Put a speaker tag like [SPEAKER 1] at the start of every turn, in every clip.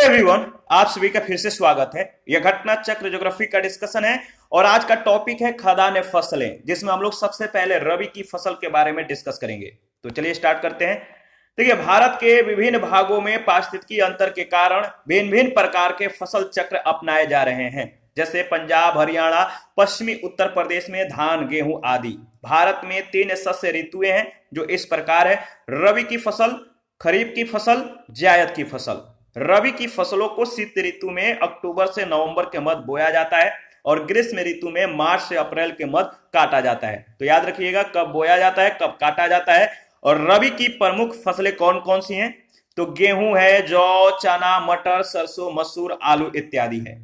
[SPEAKER 1] Everyone, आप सभी का फिर से स्वागत है। यह घटना चक्र ज्योग्राफी का डिस्कशन है और आज का टॉपिक है खदान फसलें, जिसमें हम लोग सबसे पहले रबी की फसल के बारे में डिस्कस करेंगे। तो चलिए स्टार्ट करते हैं। देखिए, भारत के विभिन्न भागों में पारिस्थितिकी अंतर के कारण भिन्न भिन्न प्रकार के फसल चक्र अपनाए जा रहे हैं, जैसे पंजाब, हरियाणा, पश्चिमी उत्तर प्रदेश में धान, गेहूं आदि। भारत में 3 शस्य ऋतुएं हैं जो इस प्रकार है: रबी की फसल, खरीफ की फसल, जायद की फसल। रबी की फसलों को शीत ऋतु में अक्टूबर से नवंबर के मध्य बोया जाता है और ग्रीष्म ऋतु में मार्च से अप्रैल के मध्य काटा जाता है। तो याद रखिएगा, कब बोया जाता है, कब काटा जाता है। और रबी की प्रमुख फसलें कौन कौन सी हैं? तो गेहूं है, जौ, चना, मटर, सरसों, मसूर, आलू इत्यादि है।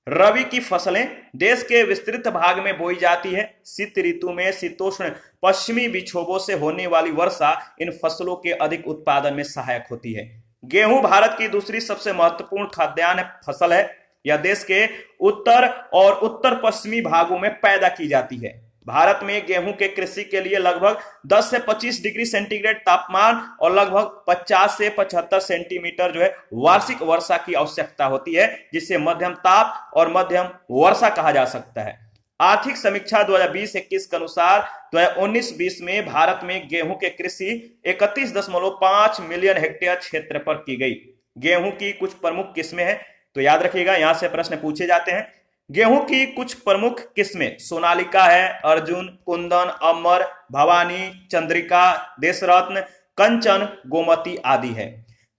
[SPEAKER 1] रबी की फसलें देश के विस्तृत भाग में बोई जाती है। शीत ऋतु में शीतोष्ण पश्चिमी विक्षोभों से होने वाली वर्षा इन फसलों के अधिक उत्पादन में सहायक होती है। गेहूं भारत की दूसरी सबसे महत्वपूर्ण खाद्यान्न फसल है। यह देश के उत्तर और उत्तर पश्चिमी भागों में पैदा की जाती है। भारत में गेहूं के कृषि के लिए लगभग 10 से 25 डिग्री सेंटीग्रेड तापमान और लगभग 50 से 75 सेंटीमीटर वार्षिक वर्षा की आवश्यकता होती है, जिसे मध्यम ताप और मध्यम वर्षा कहा जा सकता है। आर्थिक समीक्षा 2020-21 के अनुसार 2019-20 में भारत में गेहूं के कृषि 31.5 मिलियन हेक्टेयर क्षेत्र पर की गई। गेहूं की कुछ प्रमुख किस्में हैं, तो याद रखिएगा, यहां से प्रश्न पूछे जाते हैं। गेहूं की कुछ प्रमुख किस्में सोनालिका है, अर्जुन, कुंदन, अमर, भवानी, चंद्रिका, देशरत्न, कंचन, गोमती आदि है।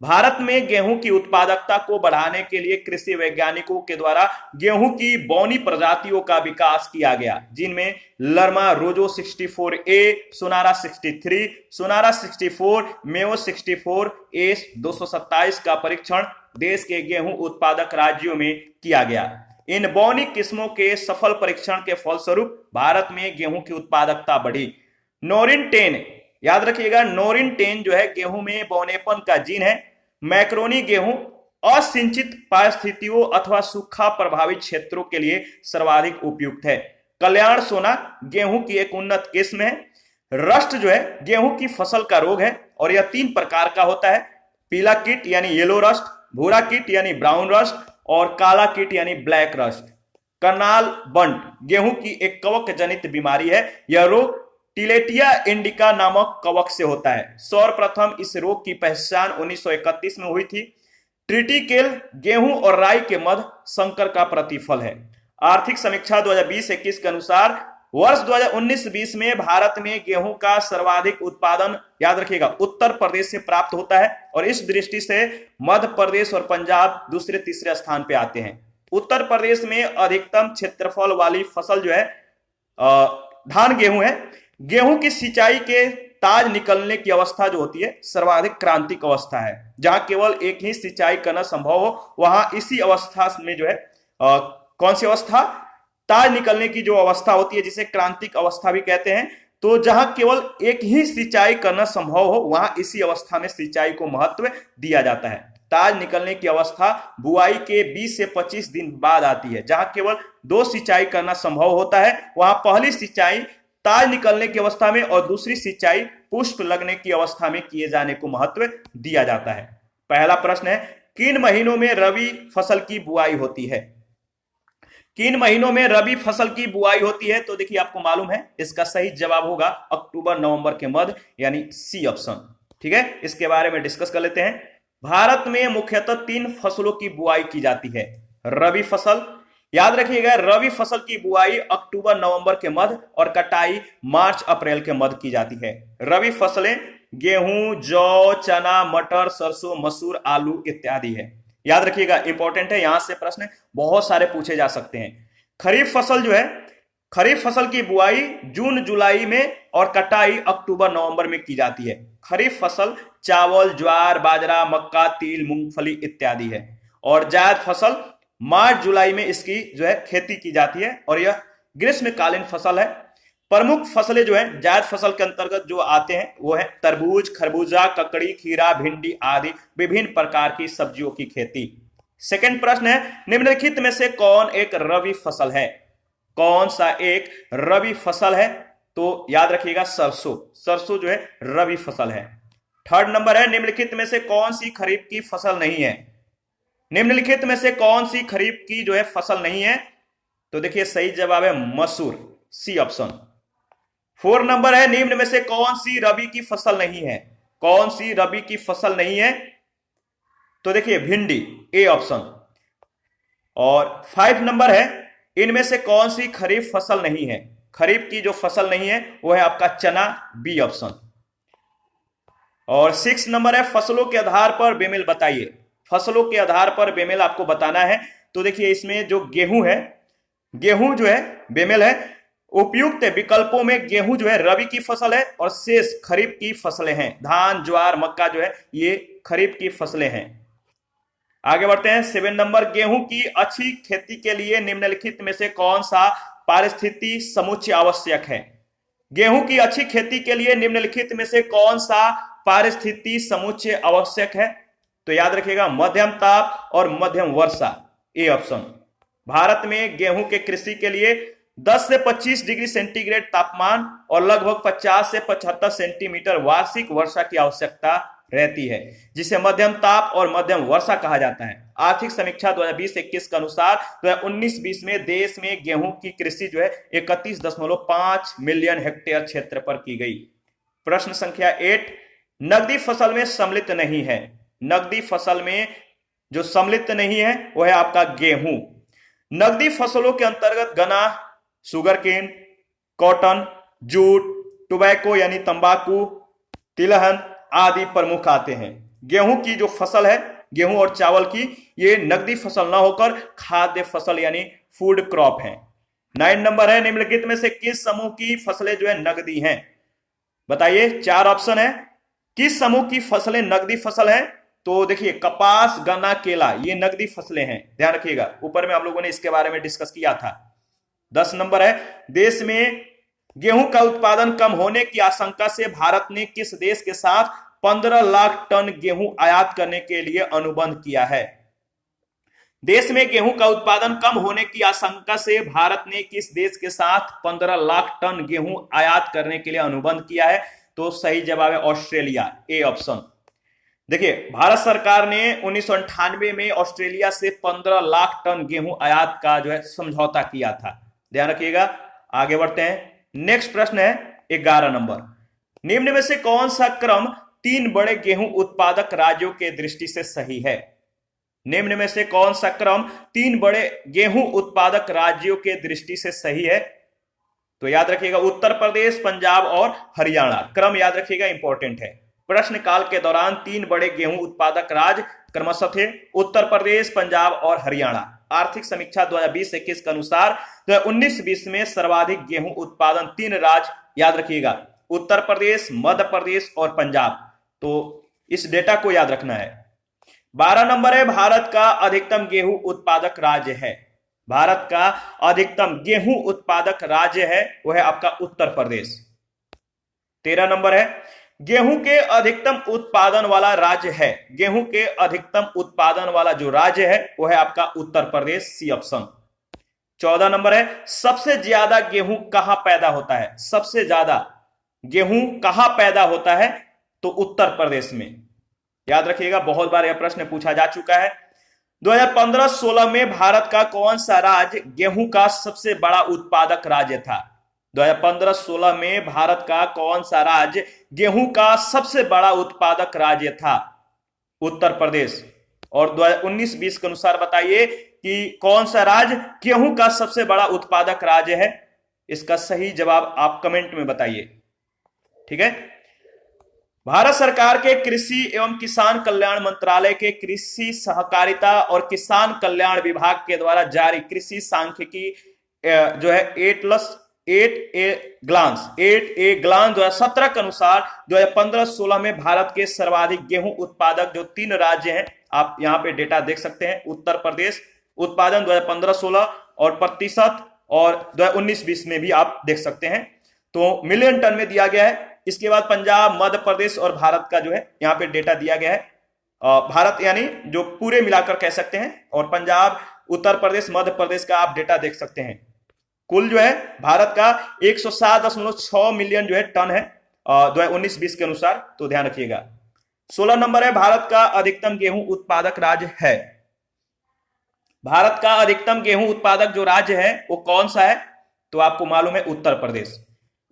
[SPEAKER 1] भारत में गेहूं की उत्पादकता को बढ़ाने के लिए कृषि वैज्ञानिकों के द्वारा गेहूं की बौनी प्रजातियों का विकास किया गया, जिनमें लरमा रोजो 64A, सोनारा 63, सोनारा 64, मेओ 64, एस 227 का परीक्षण देश के गेहूं उत्पादक राज्यों में किया गया। इन बौनी किस्मों के सफल परीक्षण के फलस्वरूप भारत में गेहूं की उत्पादकता बढ़ी। नोरिन 10, याद रखिएगा, नोरिन 10 गेहूं में बौनेपन का जीन है। मैक्रोनी गेहूं असिंचित परिस्थितियों अथवा सूखा प्रभावित क्षेत्रों के लिए सर्वाधिक उपयुक्त है। कल्याण सोना गेहूं की एक उन्नत किस्म है। रस्ट गेहूं की फसल का रोग है और यह 3 प्रकार का होता है: पीला कीट यानी येलो रस्ट, भूरा कीट यानी ब्राउन रस्ट और काला कीट यानी ब्लैक रस्ट। करनाल बंट गेहूं की एक कवक जनित बीमारी है। यह रोग टिलेटिया इंडिका नामक कवक से होता है। सर्वप्रथम इस रोग की पहचान 1931 में हुई थी। ट्रिटिकेल गेहूं और राई के मध्य संकर का प्रतिफल है। आर्थिक समीक्षा 2020-21 के अनुसार वर्ष 2019-20 में भारत में गेहूं का सर्वाधिक उत्पादन, याद रखिएगा, उत्तर प्रदेश से प्राप्त होता है और इस दृष्टि से मध्य प्रदेश और पंजाब दूसरे तीसरे स्थान पे आते हैं। उत्तर प्रदेश में अधिकतम क्षेत्रफल वाली फसल धान गेहूं है। गेहूं की सिंचाई के ताज निकलने की अवस्था होती है सर्वाधिक क्रांतिक अवस्था है। जहां केवल एक ही सिंचाई करना संभव हो, वहां इसी अवस्था में कौन सी अवस्था? ताज निकलने की जो अवस्था होती है, जिसे क्रांतिक अवस्था भी कहते हैं। तो जहां केवल एक ही सिंचाई करना संभव हो, वहां इसी अवस्था में सिंचाई को महत्व दिया जाता है। ताज निकलने की अवस्था बुआई के 20 से 25 दिन बाद आती है। जहां केवल 2 सिंचाई करना संभव होता है, वहां पहली सिंचाई ताज निकलने की अवस्था में और दूसरी सिंचाई पुष्प लगने की अवस्था में किए जाने को महत्व दिया जाता है। पहला प्रश्न है, किन महीनों में रबी फसल की बुआई होती है? किन महीनों में रबी फसल की बुआई होती है? तो देखिए, आपको मालूम है, इसका सही जवाब होगा अक्टूबर नवंबर के मध्य, यानी सी ऑप्शन। ठीक है, इसके बारे में डिस्कस कर लेते हैं। भारत में मुख्यतः 3 फसलों की बुआई की जाती है। रबी फसल, याद रखिएगा, रबी फसल की बुआई अक्टूबर नवंबर के मध्य और कटाई मार्च अप्रैल के मध्य की जाती है। रबी फसलें गेहूं, जौ, चना, मटर, सरसों, मसूर, आलू इत्यादि है। याद रखिएगा, इंपॉर्टेंट है, यहां से प्रश्न बहुत सारे पूछे जा सकते हैं। खरीफ फसल खरीफ फसल की बुआई जून जुलाई में और कटाई अक्टूबर नवंबर में की जाती है। खरीफ फसल चावल, ज्वार, बाजरा, मक्का, तिल, मूंगफली इत्यादि है। और जायद फसल मार्च जुलाई में इसकी खेती की जाती है और यह ग्रीष्मकालीन फसल है। प्रमुख फसलें जायद फसल के अंतर्गत जो आते हैं वो है तरबूज, खरबूजा, ककड़ी, खीरा, भिंडी आदि विभिन्न प्रकार की सब्जियों की खेती। सेकंड प्रश्न है, निम्नलिखित में से कौन एक रबी फसल है? कौन सा एक रबी फसल है? तो याद रखिएगा, सरसों। सरसों रबी फसल है। थर्ड नंबर है, निम्नलिखित में से कौन सी खरीफ की फसल नहीं है? निम्नलिखित में से कौन सी खरीफ की जो है फसल नहीं है? तो देखिए सही जवाब है मसूर, सी ऑप्शन। 4 नंबर है, निम्न में से कौन सी रबी की फसल नहीं है? कौन सी रबी की फसल नहीं है? तो देखिए भिंडी, ए ऑप्शन। और 5 नंबर है, इनमें से कौन सी खरीफ फसल नहीं है? खरीफ की जो फसल नहीं है वो है आपका चना, बी ऑप्शन। और 6 नंबर है, फसलों के आधार पर बेमेल बताइए। फसलों के आधार पर बेमेल आपको बताना है। तो देखिए इसमें जो गेहूं है, गेहूं जो है बेमेल है। उपयुक्त विकल्पों में गेहूं जो है रबी की फसल है और शेष खरीफ की फसलें हैं। धान, ज्वार, मक्का जो है ये खरीफ की फसलें हैं। आगे बढ़ते हैं। 7 नंबर, गेहूं की अच्छी खेती के लिए निम्नलिखित में से कौन सा पारिस्थितिकी समुच्चय आवश्यक है? गेहूं की अच्छी खेती के लिए निम्नलिखित में से कौन सा पारिस्थितिकी समुच्चय आवश्यक है? तो याद रखिएगा मध्यम ताप और मध्यम वर्षा, ए ऑप्शन। भारत में गेहूं के कृषि के लिए 10 से 25 डिग्री सेंटीग्रेड तापमान और लगभग 50 से 75 सेंटीमीटर वार्षिक वर्षा की आवश्यकता रहती है, जिसे मध्यम ताप और मध्यम वर्षा कहा जाता है। आर्थिक समीक्षा 2020-21 के अनुसार 2019-20 में देश में गेहूं की कृषि जो है 31.5 मिलियन हेक्टेयर क्षेत्र पर की गई। प्रश्न संख्या 8, नकदी फसल में सम्मिलित नहीं है। नकदी फसल में जो सम्मिलित नहीं है वो है आपका गेहूं। नकदी फसलों के अंतर्गत गन्ना, sugar cane, cotton, jute, tobacco यानी तंबाकू, तिलहन आदि प्रमुख आते हैं। गेहूं की जो फसल है, गेहूं और चावल की, ये नकदी फसल ना होकर खाद्य फसल यानी फूड क्रॉप है। 9 नंबर है, निम्नलिखित में से किस समूह की फसलें जो है नकदी हैं? बताइए, 4 ऑप्शन है। किस समूह की फसलें नकदी फसल है? तो देखिए कपास, गन्ना, केला ये नकदी फसलें हैं, ध्यान रखिएगा। ऊपर में आप लोगों ने इसके बारे में डिस्कस किया था। 10 नंबर है, देश में गेहूं का उत्पादन कम होने की आशंका से भारत ने किस देश के साथ 15 लाख टन गेहूं आयात करने के लिए अनुबंध किया है? देश में गेहूं का उत्पादन कम होने की आशंका से भारत ने किस देश के साथ 15 लाख टन गेहूं आयात करने के लिए अनुबंध किया है? तो सही जवाब है ऑस्ट्रेलिया, ए ऑप्शन। देखिए भारत सरकार ने 1998 में ऑस्ट्रेलिया से 15 लाख टन गेहूं आयात का जो है समझौता किया था, ध्यान रखिएगा। आगे बढ़ते हैं। नेक्स्ट प्रश्न है 11 नंबर, निम्न में से कौन सा क्रम 3 बड़े गेहूं उत्पादक राज्यों के दृष्टि से सही है? निम्न में से कौन सा क्रम 3 बड़े गेहूं उत्पादक राज्यों के दृष्टि से सही है? तो याद रखिएगा उत्तर प्रदेश, पंजाब और हरियाणा। क्रम याद रखिएगा, इंपॉर्टेंट है। प्रश्नकाल के दौरान 3 बड़े गेहूं उत्पादक राज्य क्रमशः थे उत्तर प्रदेश, पंजाब और हरियाणा। आर्थिक समीक्षा 2020-21 के अनुसार 2019-20 में सर्वाधिक गेहूं उत्पादन 3 राज्य, याद रखिएगा उत्तर प्रदेश, मध्य प्रदेश और पंजाब। तो इस डेटा को याद रखना है। 12 नंबर है, भारत का अधिकतम गेहूं उत्पादक राज्य है। भारत का अधिकतम गेहूं उत्पादक राज्य है वो है आपका उत्तर प्रदेश। 13 नंबर है, गेहूं के अधिकतम उत्पादन वाला राज्य है। गेहूं के अधिकतम उत्पादन वाला जो राज्य है वो है आपका Uttar Pradesh, C option. 14 number है, सबसे ज्यादा गेहूं कहां पैदा होता है? सबसे ज्यादा गेहूं कहां पैदा होता है? तो उत्तर प्रदेश में, याद रखिएगा। बहुत बार यह प्रश्न पूछा जा चुका है। 2015-16 में भारत का कौन सा राज्य गेहूं का सबसे बड़ा उत्पादक राज्य था? 2015-16 में भारत का कौन सा राज्य गेहूं का सबसे बड़ा उत्पादक राज्य था? उत्तर प्रदेश। और 2019-20 के अनुसार बताइए कि कौन सा राज्य गेहूं का सबसे बड़ा उत्पादक राज्य है? इसका सही जवाब आप कमेंट में बताइए, ठीक है। भारत सरकार के कृषि एवं किसान कल्याण मंत्रालय के कृषि सहकारिता और किसान कल्याण विभाग के द्वारा जारी कृषि सांख्यिकी जो है 8A ग्लांस 2017 के अनुसार 2015-16 में भारत के सर्वाधिक गेहूं उत्पादक जो 3 राज्य हैं, आप यहां पे डेटा देख सकते हैं। उत्तर प्रदेश उत्पादन 2015-16 और प्रतिशत, और 2019-20 में भी आप देख सकते हैं। तो मिलियन टन में दिया गया है। इसके बाद पंजाब, मध्य प्रदेश और भारत का जो है यहाँ पे डेटा दिया गया है। भारत यानी जो पूरे मिलाकर कह सकते हैं, और पंजाब, उत्तर प्रदेश, मध्य प्रदेश का आप डेटा देख सकते हैं। कुल जो है भारत का 107.6 मिलियन जो है टन है 2019-20 के अनुसार, तो ध्यान रखिएगा। 16 नंबर है, भारत का अधिकतम गेहूं उत्पादक राज्य है। भारत का अधिकतम गेहूं उत्पादक जो राज्य है वो कौन सा है? तो आपको मालूम है उत्तर प्रदेश।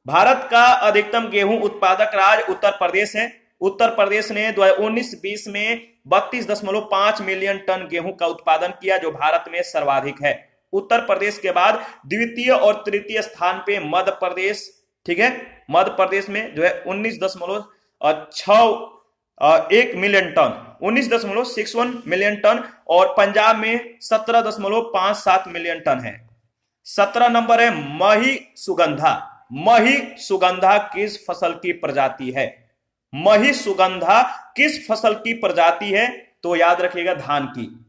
[SPEAKER 1] भारत का अधिकतम गेहूं उत्पादक राज्य उत्तर प्रदेश है। उत्तर प्रदेश ने 2019-20 में 32.5 मिलियन टन गेहूं का उत्पादन किया, जो भारत में सर्वाधिक है। उत्तर प्रदेश के बाद द्वितीय और तृतीय स्थान पे मध्य प्रदेश, ठीक है। मध्य प्रदेश में जो है 19.61 मिलियन टन, 19.61 मिलियन टन, और पंजाब में 17.57 मिलियन टन है। 17 नंबर है मही सुगंधा। मही सुगंधा किस फसल की प्रजाति है? मही सुगंधा किस फसल की प्रजाति है? तो याद रखिएगा धान की।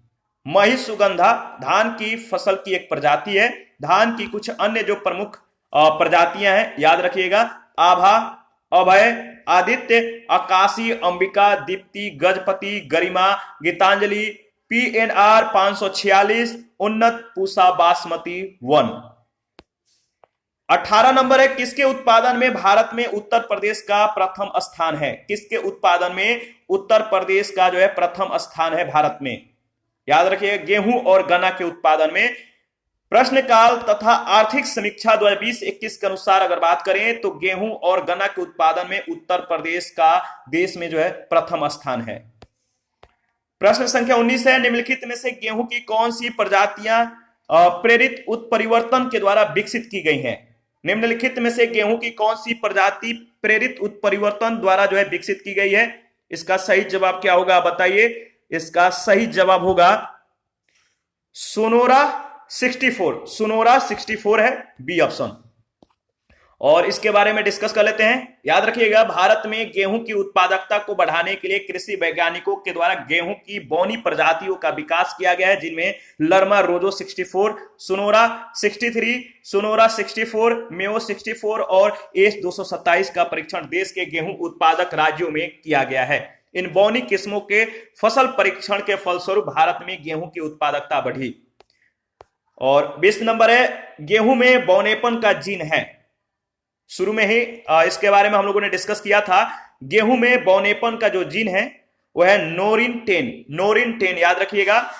[SPEAKER 1] मही सुगंधा धान की फसल की एक प्रजाति है। धान की कुछ अन्य जो प्रमुख प्रजातियां हैं याद रखिएगा, आभा, अभय, आदित्य, आकाशी, अंबिका, दीप्ति, गजपति, गरिमा, गीतांजलि, PNR 546, उन्नत, पूसा, बासमती 1। 18 नंबर है किसके उत्पादन में भारत में उत्तर प्रदेश का प्रथम स्थान है? किसके उत्पादन में उत्तर प्रदेश का जो है प्रथम स्थान है भारत में? याद रखिए गेहूं और गन्ना के उत्पादन में। प्रश्नकाल तथा आर्थिक समीक्षा 2020-21 के अनुसार अगर बात करें तो गेहूं और गन्ना के उत्पादन में उत्तर प्रदेश का देश में जो है प्रथम स्थान है। प्रश्न संख्या 19 है निम्नलिखित में से गेहूं की कौन सी प्रजातियां प्रेरित उत्परिवर्तन के द्वारा विकसित की गई हैं? निम्नलिखित में से गेहूं की कौन सी प्रजाति प्रेरित उत्परिवर्तन द्वारा जो है विकसित की गई है? इसका सही जवाब क्या होगा बताइए? इसका सही जवाब होगा सोनोरा 64। सोनोरा 64 है बी ऑप्शन। और इसके बारे में डिस्कस कर लेते हैं। याद रखिएगा भारत में गेहूं की उत्पादकता को बढ़ाने के लिए कृषि वैज्ञानिकों के द्वारा गेहूं की बौनी प्रजातियों का विकास किया गया है, जिनमें लरमा रोजो 64, सोनोरा 63, सोनोरा 64, मेओ 64 और एस 227 का परीक्षण देश के गेहूं उत्पादक राज्यों में किया गया है। इन बौनी किस्मों के फसल परीक्षण के फलस्वरूप भारत में गेहूं की उत्पादकता बढ़ी। और 20 नंबर है गेहूं में बौनेपन का जीन है। शुरू में ही इसके बारे में हम लोगों ने डिस्कस किया था। गेहूं में बौनेपन का जो जीन है वो है नोरिन 10। नोरिन 10 याद रखिएगा।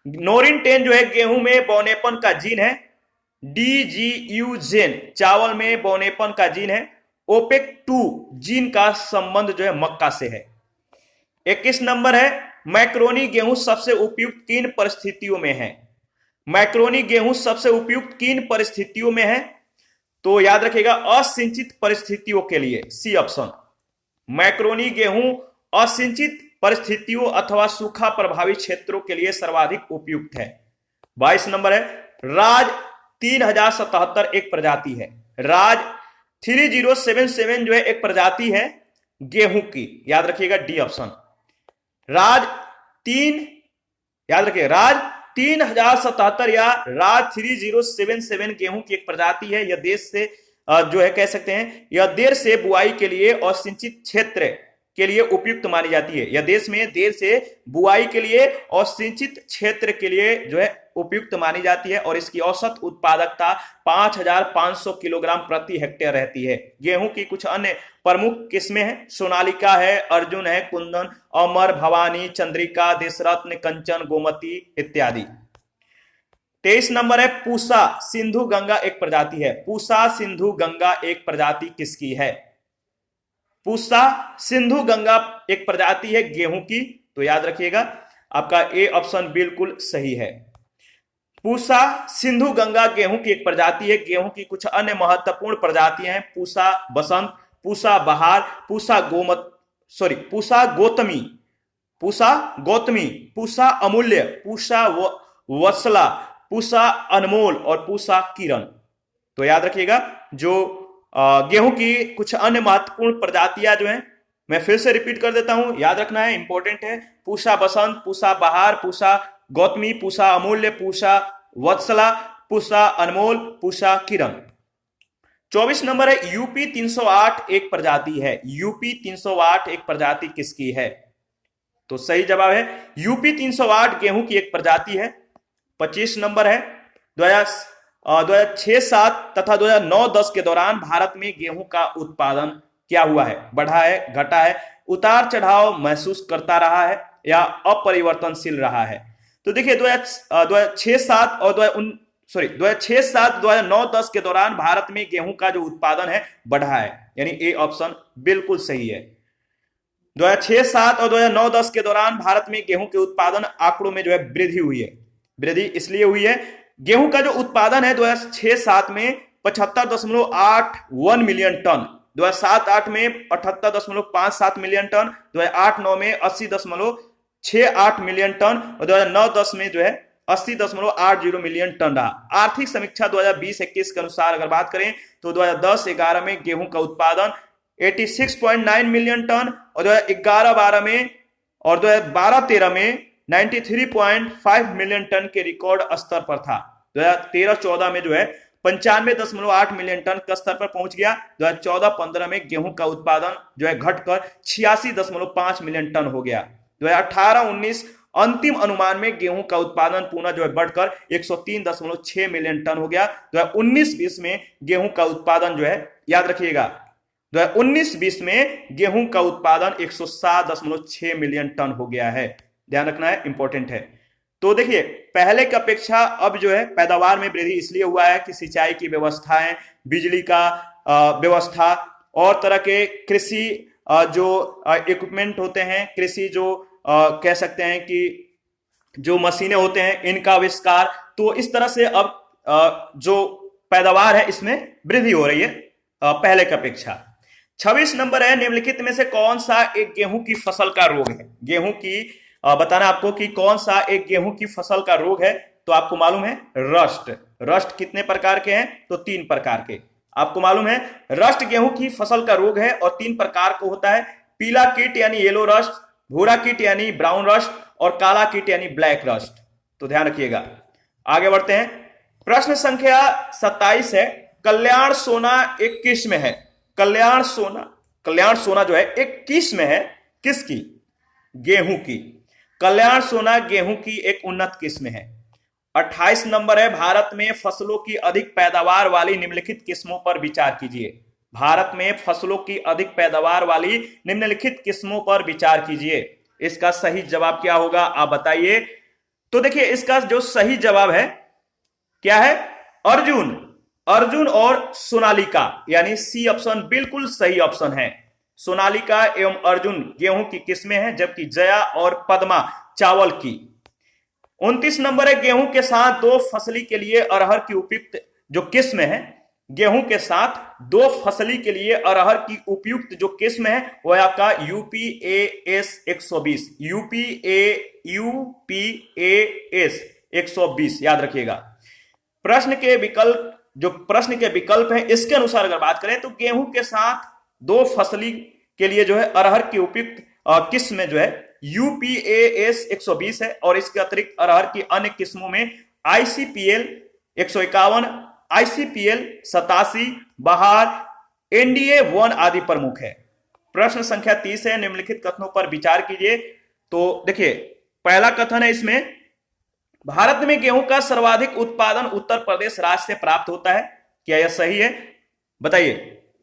[SPEAKER 1] नोरिन 10 जो है गेहूं में बौनेपन का जीन है। DGU जेन चावल में बौनेपन का जीन है। ओपेक 2 जीन का संबंध जो है मक्का से है। 21 नंबर है मैक्रोनी गेहूं सबसे उपयुक्त किन परिस्थितियों में है? मैक्रोनी गेहूं सबसे उपयुक्त किन परिस्थितियों में है? तो याद रखिएगा असिंचित परिस्थितियों के लिए, सी ऑप्शन। मैक्रोनी गेहूं असिंचित परिस्थितियों अथवा सूखा प्रभावित क्षेत्रों के लिए सर्वाधिक उपयुक्त है। 22 नंबर है राज 3077 एक प्रजाति है। राज 3077 जो है एक प्रजाति है गेहूं की, याद रखिएगा डी ऑप्शन। राज 3 याद रखिए राज 3077 या राज 3077 गेहूं की एक प्रजाति है। यह देश से जो है कह सकते हैं यह देर से बुआई के लिए और सिंचित क्षेत्र के लिए उपयुक्त मानी जाती है। यह देश में देर से बुआई के लिए और सिंचित क्षेत्र के लिए जो है उपयुक्त मानी जाती है और इसकी औसत उत्पादकता 5500 किलोग्राम प्रति हेक्टेयर रहती है। गेहूं की कुछ अन्य प्रमुख किस्में हैं, सोनालिका है, अर्जुन है, कुंदन, अमर, भवानी, चंद्रिका, देशरत्न, कंचन, गोमती इत्यादि। 23 नंबर है पूसा सिंधु गंगा एक प्रजाति है। पूसा सिंधु गंगा एक प्रजाति किसकी है? पूसा सिंधु गंगा एक प्रजाति है गेहूं की, तो याद रखिएगा आपका ए ऑप्शन बिल्कुल सही है। पूसा सिंधु गंगा गेहूं की एक प्रजाति है। गेहूं की कुछ अन्य महत्वपूर्ण प्रजातियां हैं पूसा बसंत, पूसा बहार, पूसा गौतमी, पूसा अमूल्य, पूसा वत्सला, पूसा अनमोल और पूसा किरण। तो याद रखिएगा जो गेहूं की कुछ अन्य महत्वपूर्ण प्रजातियां जो हैं, मैं फिर से रिपीट कर देता हूं, याद रखना है, इंपॉर्टेंट है। पूसा बसंत, पूसा बहार, पूसा गौतमी, पूसा अमूल्य, पूसा वत्सला, पूसा अनमोल, पूसा किरण। 24 नंबर है यूपी 308 एक प्रजाति है। यूपी 308 एक प्रजाति किसकी है? तो सही जवाब है यूपी 308 गेहूं की एक प्रजाति है। 25 नंबर है 2006-07 तथा 2009-10 के दौरान भारत में गेहूं का उत्पादन क्या हुआ है? बढ़ा है, घटा है, उतार चढ़ाव महसूस करता रहा है या अपरिवर्तनशील रहा है? तो देखिए 2006-7 और 2009-10 के दौरान भारत में गेहूं का जो उत्पादन है बढ़ा है, यानी ए ऑप्शन बिल्कुल सही है। 2006-7 और 2009-10 के दौरान भारत में गेहूं के उत्पादन आंकड़ों में जो है वृद्धि हुई है। वृद्धि इसलिए हुई है, गेहूं का जो उत्पादन है 2006-7 में 75.81 मिलियन टन, 2007-8 में 78.57 मिलियन टन, 2008-9 में 80.68 मिलियन टन और 2009-10 में जो है 80.80 मिलियन टन रहा। आर्थिक समीक्षा 2020-21 के अनुसार अगर बात करें तो 2010-11 में गेहूं का उत्पादन 86.9 मिलियन टन और 2011-12 में और 2012-13 में 93.5 मिलियन टन के रिकॉर्ड स्तर पर था। 2013-14 में जो है 95.8 मिलियन टन का स्तर पर पहुंच गया। 2014-15 में गेहूं का उत्पादन जो है घटकर 86.5 मिलियन टन हो गया। 2018-19 अंतिम अनुमान में गेहूं का उत्पादन पुनः जो है बढ़कर 103.6 मिलियन टन हो गया। 2019-20 में गेहूं का उत्पादन जो है, याद रखिएगा, 2019-20 में गेहूं का उत्पादन 107.6 मिलियन टन हो गया है। ध्यान रखना है, इंपॉर्टेंट है। तो देखिए पहले की अपेक्षा अब जो है पैदावार में वृद्धि इसलिए हुआ है कि सिंचाई की व्यवस्थाएं, बिजली का व्यवस्था और तरह के कृषि जो इक्विपमेंट होते हैं, कृषि जो कह सकते हैं कि जो मशीनें होते हैं, इनका आविष्कार, तो इस तरह से अब जो पैदावार है इसमें वृद्धि हो रही है पहले की अपेक्षा। 26 नंबर है, निम्नलिखित में से कौन सा एक गेहूं की फसल का रोग है? गेहूं की बताना आपको कि कौन सा एक गेहूं की फसल का रोग है। तो आपको मालूम है रस्ट। रस्ट कितने प्रकार के हैं? तो 3 प्रकार के। आपको मालूम है रस्ट गेहूं की फसल का रोग है और 3 प्रकार को होता है। पीला कीट यानी येलो रस्ट, भूरा कीट यानी ब्राउन रस्ट और काला कीट यानी ब्लैक रस्ट। तो ध्यान रखिएगा। आगे बढ़ते हैं। प्रश्न संख्या 27 है, कल्याण सोना एक किस्म है। कल्याण सोना जो है एक किस्म है, किसकी? गेहूं की। कल्याण सोना गेहूं की एक उन्नत किस्म है। 28 नंबर है, भारत में फसलों की अधिक पैदावार वाली निम्नलिखित किस्मों पर विचार कीजिए। भारत में फसलों की अधिक पैदावार वाली निम्नलिखित किस्मों पर विचार कीजिए। इसका सही जवाब क्या होगा, आप बताइए। तो देखिए इसका जो सही जवाब है क्या है? अर्जुन और सोनालिका, यानी सी ऑप्शन बिल्कुल सही ऑप्शन है। सोनालिका एवं अर्जुन गेहूं की किस्में हैं, जबकि जया और पद्मा चावल की। 29 नंबर है, गेहूं के साथ 2 फसली के लिए अरहर की उपयुक्त जो किस्म है, गेहूं के साथ 2 फसली के लिए अरहर की उपयुक्त जो किस्म है वह है आपका UPAS 120। UPAS 120 याद रखिएगा। प्रश्न के विकल्प हैं इसके अनुसार अगर बात करें तो गेहूं के साथ 2 फसली के लिए जो है अरहर की उपयुक्त किस्म जो है UPAS 120 है और इसके अतिरिक्त अरहर की अन्य किस्मों में ICPL 151, ICPL 87, बहार, NDA 1 आदि प्रमुख है। प्रश्न संख्या 30 है, निम्नलिखित कथनों पर विचार कीजिए। तो देखिए पहला कथन है इसमें, भारत में गेहूं का सर्वाधिक उत्पादन उत्तर प्रदेश राज्य से प्राप्त होता है। क्या यह सही है? बताइए।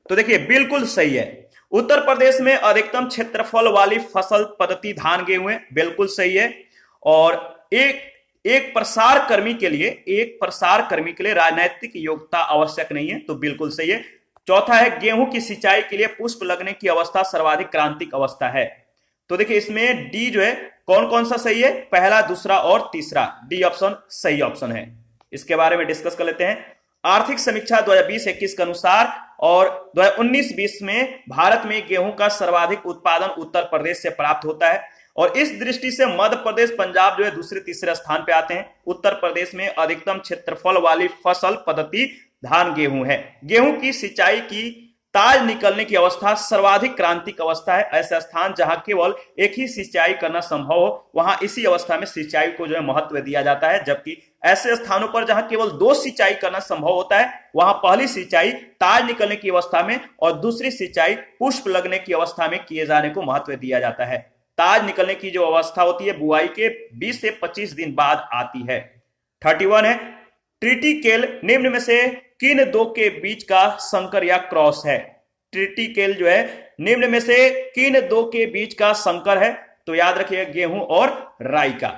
[SPEAKER 1] तो देखिए बिल्कुल सही है। उत्तर प्रदेश में अधिकतम क्षेत्रफल वाली फसल पद्धति धान गेहूं है, बिल्कुल सही है। और एक प्रसार कर्मी के लिए राजनीतिक योग्यता आवश्यक नहीं है, तो बिल्कुल सही है। चौथा है, गेहूं की सिंचाई के लिए पुष्प लगने की अवस्था सर्वाधिक क्रांतिक अवस्था है। तो देखिए इसमें डी जो है कौन कौन सा सही है? पहला, दूसरा और तीसरा, डी ऑप्शन सही ऑप्शन है। इसके बारे में डिस्कस कर लेते हैं। आर्थिक समीक्षा 2020-21 के अनुसार और 2019-20 में भारत में गेहूं का सर्वाधिक उत्पादन उत्तर प्रदेश से प्राप्त होता है और इस दृष्टि से मध्य प्रदेश, पंजाब जो है दूसरे तीसरे स्थान पे आते हैं। उत्तर प्रदेश में अधिकतम क्षेत्रफल वाली फसल पद्धति धान गेहूं है। गेहूं की सिंचाई की ताज निकलने की अवस्था सर्वाधिक क्रांतिक अवस्था है। ऐसा स्थान जहां केवल एक ही सिंचाई करना संभव हो, वहां इसी अवस्था में सिंचाई को जो है महत्व दिया जाता है, जबकि ऐसे स्थानों पर जहां केवल 2 सिंचाई करना संभव होता है, वहां पहली सिंचाई ताज निकलने की अवस्था में और दूसरी सिंचाई पुष्प लगने की अवस्था में किए जाने को महत्व दिया जाता है। ताज निकलने की जो अवस्था होती है बुआई के 20 से 25 दिन बाद आती है। 31 है, ट्रिटिकेल निम्न में से किन 2 के बीच का संकर या क्रॉस है? ट्रिटिकेल जो है निम्न में से किन 2 के बीच का संकर है? तो याद रखिए गेहूं और राई का।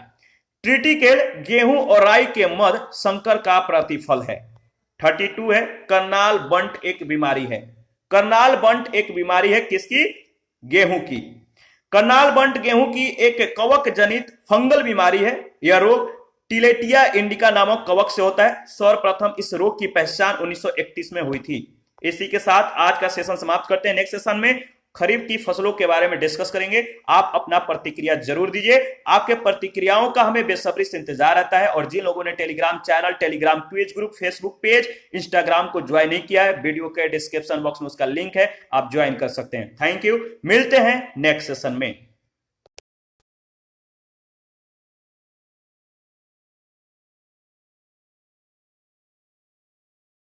[SPEAKER 1] ट्रिटिकेल गेहूं और राई के मध्य संकर का प्रतिफल है। 32 है, करनाल बंट एक बीमारी है। करनाल बंट एक बीमारी है किसकी? गेहूं की। करनाल बंट गेहूं की एक कवक जनित फंगल बीमारी है। यह रोग टिलेटिया इंडिका नामक कवक से होता है। सर्वप्रथम इस रोग की पहचान 1931 में हुई थी। इसी के साथ आज का सेशन समाप्त करते हैं। नेक्स्ट सेशन में खरीफ की फसलों के बारे में डिस्कस करेंगे। आप अपना प्रतिक्रिया जरूर दीजिए। आपके प्रतिक्रियाओं का हमें बेसब्री से इंतजार रहता है। और जिन लोगों ने Telegram channel, Telegram quiz group, Facebook page, Instagram को ज्वाइन नहीं किया है, वीडियो के डिस्क्रिप्शन बॉक्स में उसका लिंक है, आप ज्वाइन कर सकते हैं। Thank you. मिलते हैं नेक्स्ट सेशन में।